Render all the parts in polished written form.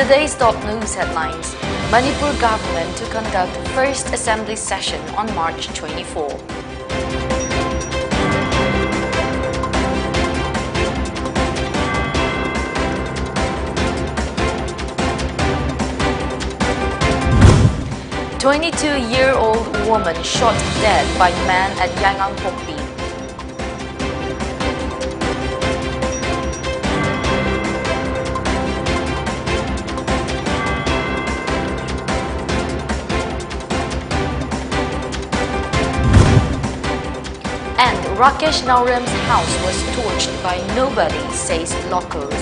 Today's top news headlines. Manipur government to conduct first assembly session on March 24. A 22-year-old woman shot dead by man at Yangon. And Rakesh Nauram's house was torched by nobody, says locals.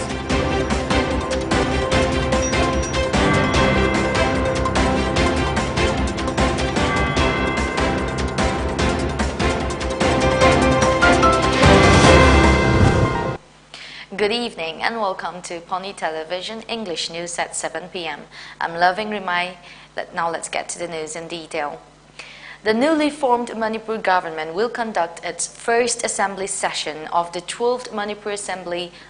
Good evening and welcome to Pony Television English News at 7 p.m. I'm loving RIMAI. Now let's get to the news in detail. The newly formed Manipur government will conduct its first assembly session of the 12th Manipur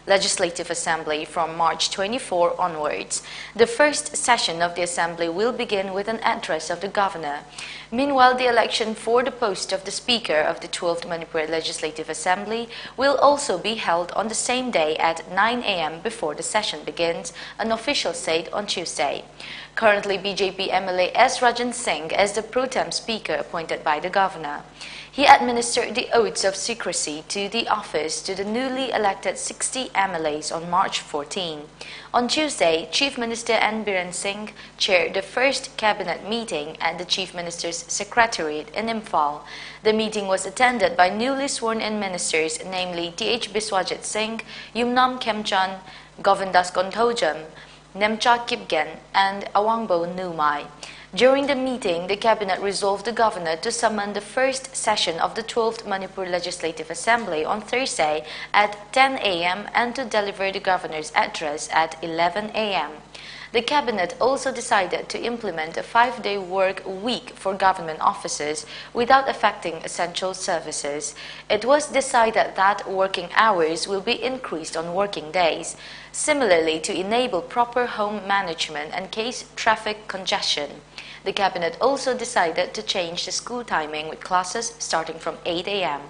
Legislative Assembly from March 24 onwards. The first session of the assembly will begin with an address of the governor. Meanwhile, the election for the post of the Speaker of the 12th Manipur Legislative Assembly will also be held on the same day at 9 a.m. before the session begins, an official said on Tuesday. Currently, BJP MLA S. Rajan Singh is the pro-tem speaker appointed by the governor. He administered the oaths of secrecy to the office to the newly elected 60 MLAs on March 14. On Tuesday, Chief Minister N. Biren Singh chaired the first cabinet meeting at the Chief Minister's Secretariat in Imphal. The meeting was attended by newly sworn-in ministers, namely T.H. Biswajit Singh, Yumnam Khemchand, Govindas Konthojam, Nemcha Kipgen, and Awangbo Numai. During the meeting, the cabinet resolved the governor to summon the first session of the 12th Manipur Legislative Assembly on Thursday at 10 a.m. and to deliver the governor's address at 11 a.m. The cabinet also decided to implement a 5-day work week for government officers without affecting essential services. It was decided that working hours will be increased on working days. Similarly, to enable proper home management and case traffic congestion. The cabinet also decided to change the school timing with classes starting from 8 a.m.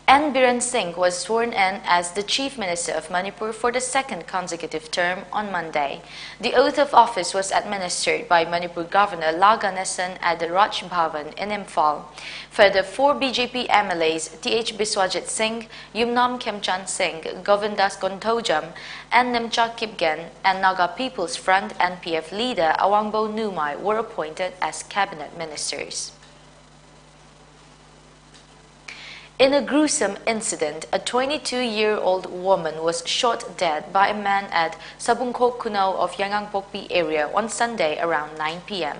N. Biren Singh was sworn in as the Chief Minister of Manipur for the second consecutive term on Monday. The oath of office was administered by Manipur Governor La Ganesan at the Raj Bhavan in Imphal. Further, 4 BJP MLAs, T.H. Biswajit Singh, Yumnam Khemchand Singh, Govindas Konthojam, and Nemcha Kipgen, and Naga People's Front NPF leader Awangbo Numai were appointed as cabinet ministers. In a gruesome incident, a 22-year-old woman was shot dead by a man at Sabungkhok Kunao of Yangon area on Sunday around 9 p.m.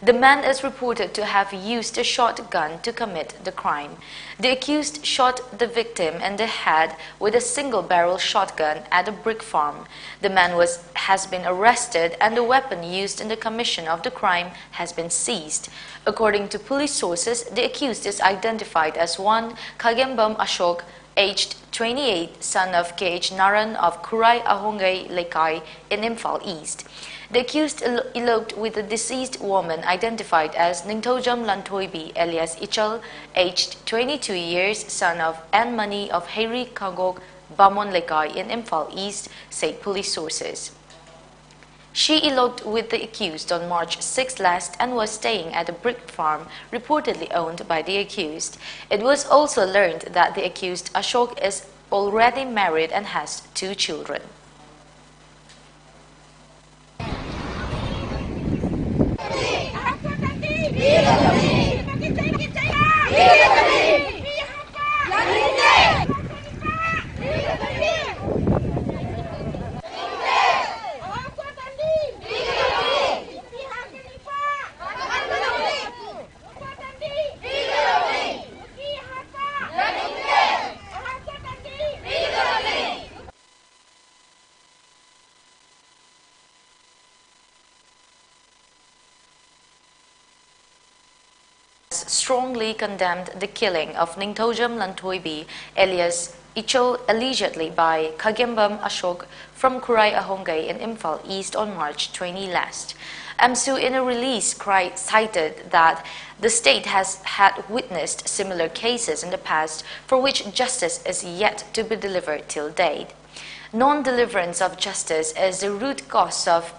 The man is reported to have used a shotgun to commit the crime. The accused shot the victim in the head with a single-barrel shotgun at a brick farm. The man has been arrested and the weapon used in the commission of the crime has been seized. According to police sources, the accused is identified as one Kagembam Ashok, aged 28, son of K.H. Naran of Kurai Ahongay Lekai in Imphal East. The accused eloped with the deceased woman identified as Ningtojam Lantoibi alias Ichal, aged 22 years, son of N. Mani of Heri Kagok Bamon Lekai in Imphal East, said police sources. She eloped with the accused on March 6 last and was staying at a brick farm reportedly owned by the accused. It was also learned that the accused Ashok is already married and has 2 children. Strongly condemned the killing of Ningtojam Lantoibi alias Ichol allegedly by Kagembam Ashok from Kurai Ahongay in Imphal East on March 20 last. AMSU in a release cited that the state has had witnessed similar cases in the past for which justice is yet to be delivered till date. Non-deliverance of justice is the root cause of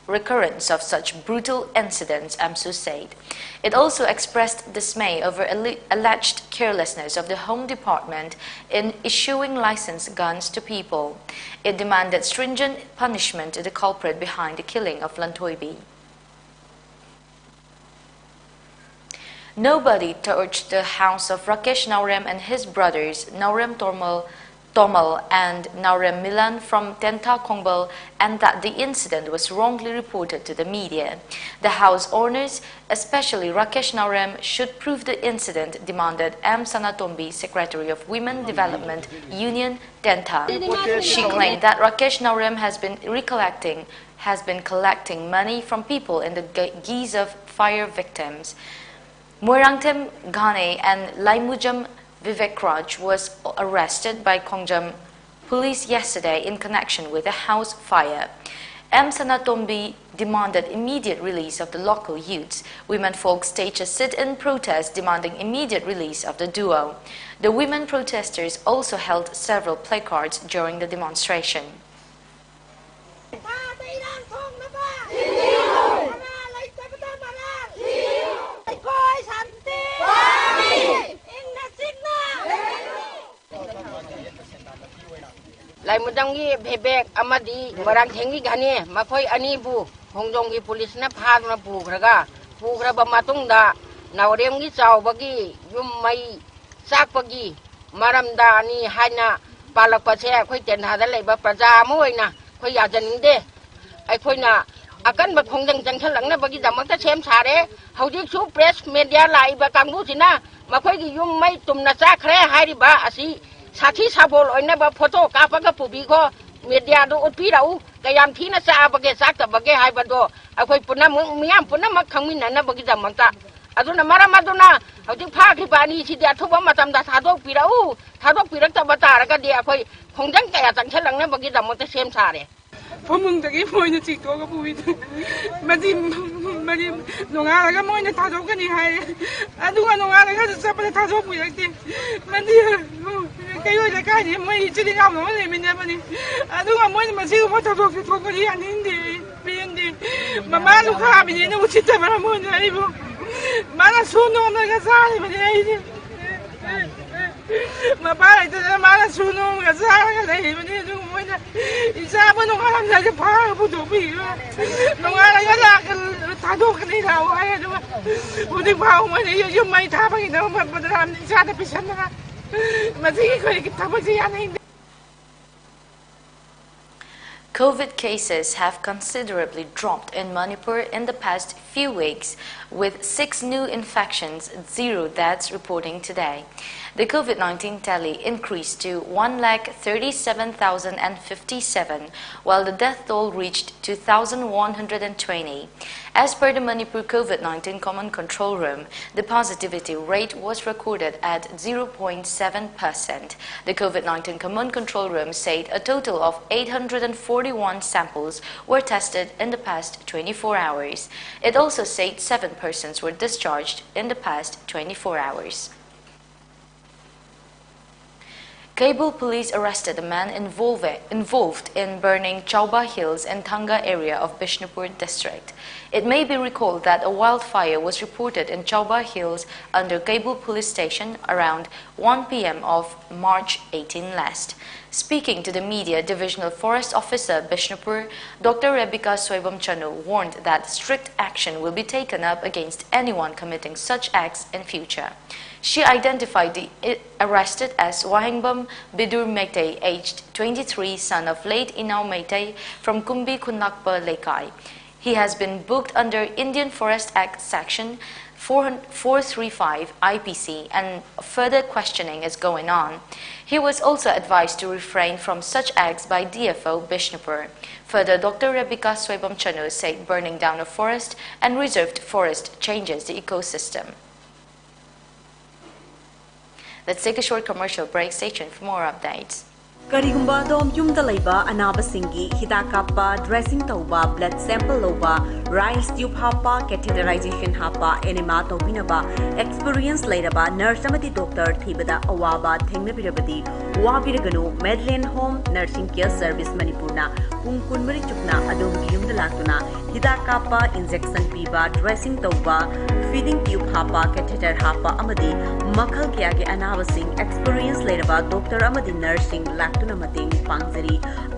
recurrence of such brutal incidents, AMSU said. It also expressed dismay over alleged carelessness of the Home Department in issuing licensed guns to people. It demanded stringent punishment to the culprit behind the killing of Lantoibi. Nobody touched the house of Rakesh Naurem and his brothers Naurem Tomal and Naurem Milan from Tenta Kongbal, and that the incident was wrongly reported to the media. The house owners, especially Rakesh Naurem, should prove the incident, demanded M. Sanatombi, Secretary of Women Development Union, Tenta. She claimed that Rakesh Naurem has been collecting money from people in the guise of fire victims. Moirangtem Ghane and Laimujam Vivek Raj was arrested by Kongjam police yesterday in connection with a house fire. M. Sanatombi demanded immediate release of the local youths. Women folk staged a sit-in protest demanding immediate release of the duo. The women protesters also held several placards during the demonstration. Laimudanggi bebek amadi barang thengi gane makhoi ani bu hongjonggi police na phadna pugraga pugraba matungda nauremgi chawbagi yummai sakpagi maramda ani haina palakpase khoi tenhada leiba praja moina khoi yajaningde aikhoina akanba khongjang jangthalangna bagi damakta sem sare hojik su press media laiba kangbu sina makhoi gi yummai tumna chakre hairiba asi Sati sabol oina ba photo kapaga pubi ko media do utpi rau kayam thina sa bage sakta bage hai bado akoi puna miyam puna mak khangmin na bagi jamanta aduna mara maduna hauti pha ki bani si dia thoba matam da thadok pirak ta bata ra dia akoi khongjang kaya changthalang na bagi jamanta sem sare Pumungdagi moina chiktoga puidu madi nongaraga moina thadokani hai aduga nongaraga sapata thadok puirakti madi kayo da kani moi chili ngam no le menya mani aduga moina masigo thadok thokani anindi bindi mama lu kha bi ni uchita mara moina ibu mana suno na gasali mani ai Mapalay ito mana suno gasali mani mani moina isa mo nung alam sa pa putupi nung alam ka thadok ni raw ay aduga udik pa umani yung may tapang ito mapadram isa na pisan na masigi ko ikitapos siya na hindi. COVID cases have considerably dropped in Manipur in the past few weeks, with 6 new infections, 0 deaths reporting today. The COVID-19 tally increased to 137,057, while the death toll reached 2,120. As per the Manipur COVID-19 Common Control Room, the positivity rate was recorded at 0.7%. The COVID-19 Common Control Room said a total of 841 samples were tested in the past 24 hours. It also said 7 persons were discharged in the past 24 hours. Kabul police arrested a man involved in burning Chauba Hills in Tanga area of Bishnupur district. It may be recalled that a wildfire was reported in Chauba Hills under Kabul police station around 1 p.m. of March 18 last. Speaking to the media, Divisional Forest Officer Bishnupur, Dr. Rebecca Soibam Chanu warned that strict action will be taken up against anyone committing such acts in future. She identified the arrested as Wahingbam Bidur Meitei, aged 23, son of late Inau Meitei from Kumbi Kunlakpa Lekai. He has been booked under Indian Forest Act Section 435 IPC, and further questioning is going on. He was also advised to refrain from such acts by DFO Bishnupur. Further, Dr. Rebecca Soibam Chanu said burning down a forest and reserved forest changes the ecosystem. Let's take a short commercial break. Stay tuned for more updates. Karigumba dom yumda laiba anaba singi hida kappa dressing tauba blood sample loba rice tube hapa catheterization hapa enema tobinaba experience lairaba nurse amadi doctor thibada awaba thengnabirabadi wabiraganu Medline Home Nursing Care Service Manipurna pung kunmari chukna adom yumda latuna hida kappa injection piba dressing tauba feeding tube hapa catheter hapa amadi makhal kya ge anaba sing experience lairaba doctor amadi nursing tuna mating pangzari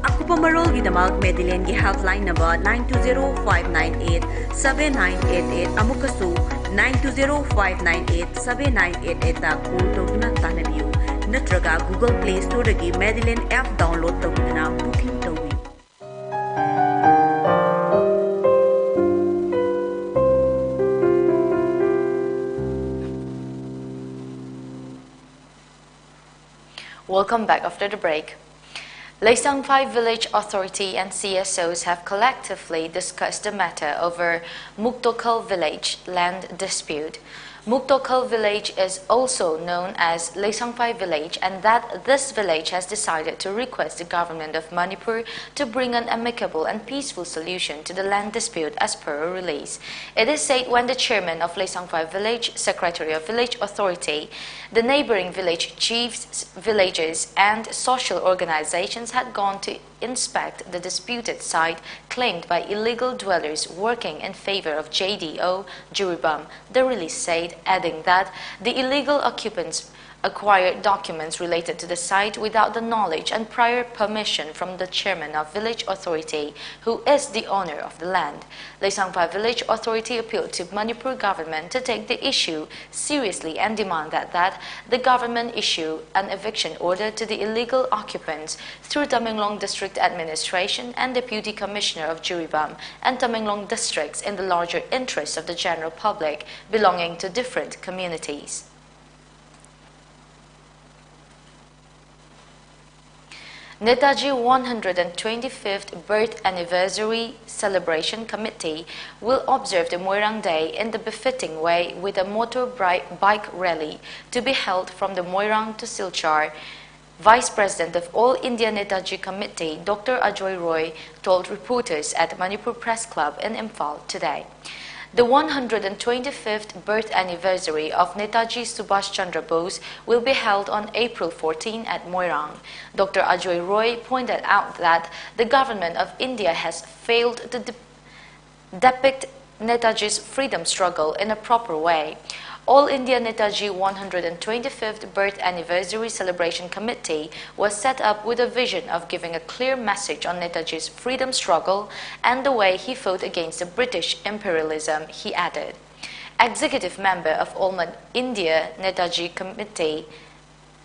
akupa marol gi damak Medline gi helpline number 9205987988 amukasu 9205987988 ta call tuna tanabiu natraga Google Play Store gi Medline app download tawduna booking tawi Welcome back after the break. Leisangphai Village Authority and CSOs have collectively discussed the matter over Muktokal Village land dispute. Muktokal Village is also known as Leisangphai Village, and that this village has decided to request the government of Manipur to bring an amicable and peaceful solution to the land dispute as per a release. It is said when the chairman of Leisangphai Village, secretary of Village Authority, the neighboring village chiefs, villagers and social organizations had gone to inspect the disputed site claimed by illegal dwellers working in favor of JDO Juribam, the release said, adding that the illegal occupants acquired documents related to the site without the knowledge and prior permission from the chairman of Village Authority, who is the owner of the land. Leisangphai Village Authority appealed to Manipur government to take the issue seriously and demand that the government issue an eviction order to the illegal occupants through Tamenglong District Administration and Deputy Commissioner of Juribam and Tamenglong districts in the larger interest of the general public belonging to different communities. Netaji 125th Birth Anniversary Celebration Committee will observe the Moirang Day in the befitting way with a motorbike rally to be held from the Moirang to Silchar. Vice President of All India Netaji Committee, Dr. Ajoy Roy, told reporters at Manipur Press Club in Imphal today. The 125th birth anniversary of Netaji Subhash Chandra Bose will be held on April 14 at Moirang. Dr. Ajoy Roy pointed out that the government of India has failed to depict Netaji's freedom struggle in a proper way. All India Netaji 125th Birth Anniversary Celebration Committee was set up with a vision of giving a clear message on Netaji's freedom struggle and the way he fought against the British imperialism, he added. Executive member of All India Netaji Committee,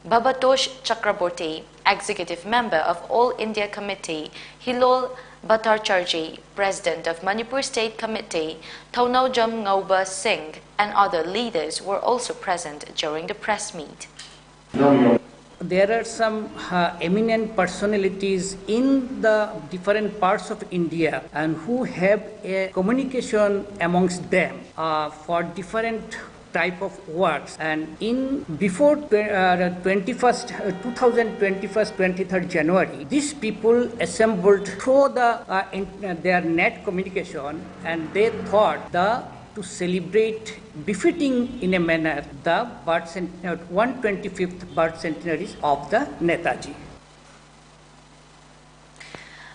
Babatosh Chakraborty, Executive member of All India Committee, Hilol Bhattacharjee, President of Manipur State Committee, Thonojam Ngauba Singh, and other leaders were also present during the press meet. There are some eminent personalities in the different parts of India and who have a communication amongst them for different type of works, and in before 23rd January, these people assembled through their net communication, and they thought to celebrate befitting in a manner the 125th birth centenaries of the Netaji.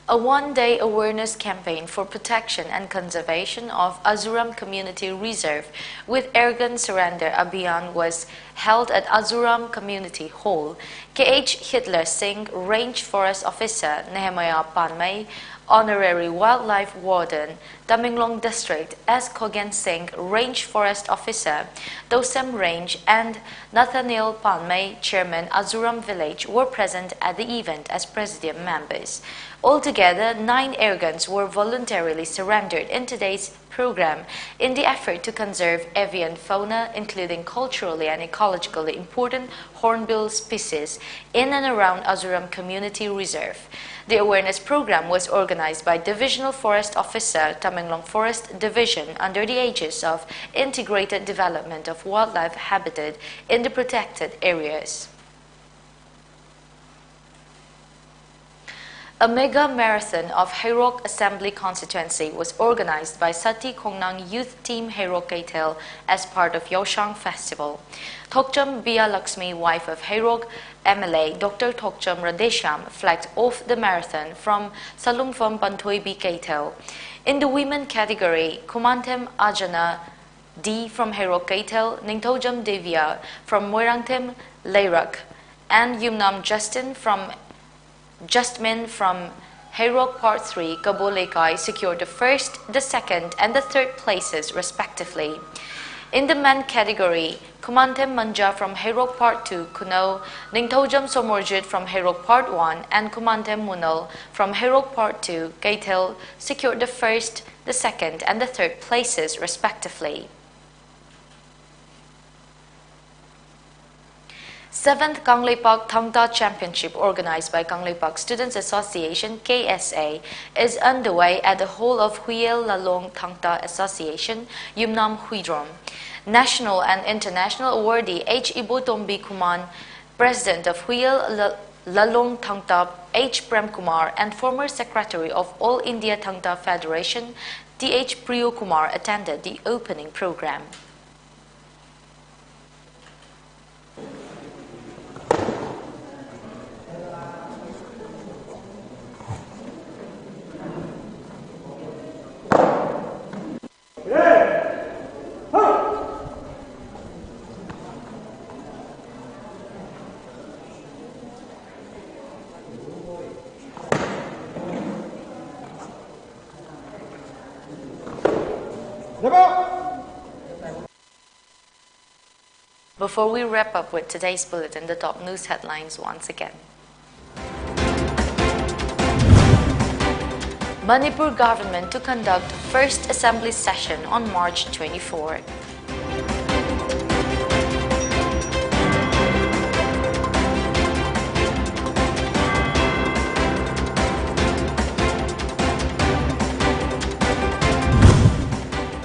A one-day awareness campaign for protection and conservation of Azuram Community Reserve with Airgun Surrender Abhiyan was held at Azuram Community Hall. K.H. Hitler Singh, Range Forest Officer Nehemiah Panmay, Honorary Wildlife Warden, Tamenglong District, S. Kogen Singh, Range Forest Officer, Dosem Range, and Nathaniel Panmay, Chairman, Azuram Village, were present at the event as Presidium members. Altogether, 9 airguns were voluntarily surrendered in today's program in the effort to conserve avian fauna, including culturally and ecologically important hornbill species in and around Azuram Community Reserve. The awareness program was organized by Divisional Forest Officer, Tamenglong Forest Division, under the aegis of Integrated Development of Wildlife Habitat in the protected areas. A mega marathon of Hayrok Assembly Constituency was organized by Sati Kongnang Youth Team Hayrok Kaitel as part of Yoshang Festival. Thokcham Bia Lakshmi, wife of Hayrok MLA Dr. Thokcham Radesham, flagged off the marathon from Salungfam Pantoi B Kaitel. In the women category, Kumantem Ajana D from Hayrok Kaitel, Ningtojam Devia from Moirangtem Leirak, and Yumnam Justmin from Hayrok Part 3, Kabolekai, secured the first, the second, and the third places respectively. In the men category, Kumantem Manja from Hayrok Part 2, Kuno, Ningtojam Somorjit from Hayrok Part 1, and Kumantem Munal from Hayrok Part 2, Kaitel, secured the first, the second, and the third places respectively. 7th Kangleipak Thangta Championship, organized by Kangleipak Students Association KSA, is underway at the hall of Huiyel Lalong Thangta Association, Yumnam Huidrom. National and international awardee H. Ibotombi Kuman, President of Huiyel Lalong Thangta H. Prem Kumar, and former Secretary of All India Thangta Federation T.H. Priyo Kumar attended the opening program. Before we wrap up with today's bulletin, the top news headlines once again. Manipur government to conduct first assembly session on March 24.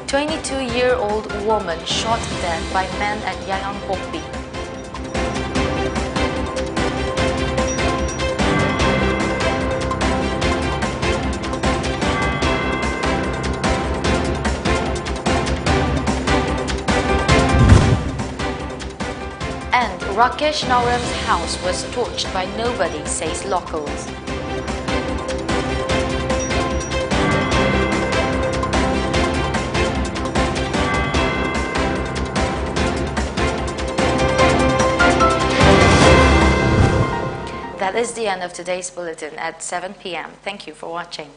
A 22-year-old woman shot dead by men at Yayang Pokpi. And Rakesh Nauram's house was torched by nobody, says locals. That is the end of today's bulletin at 7 p.m. Thank you for watching.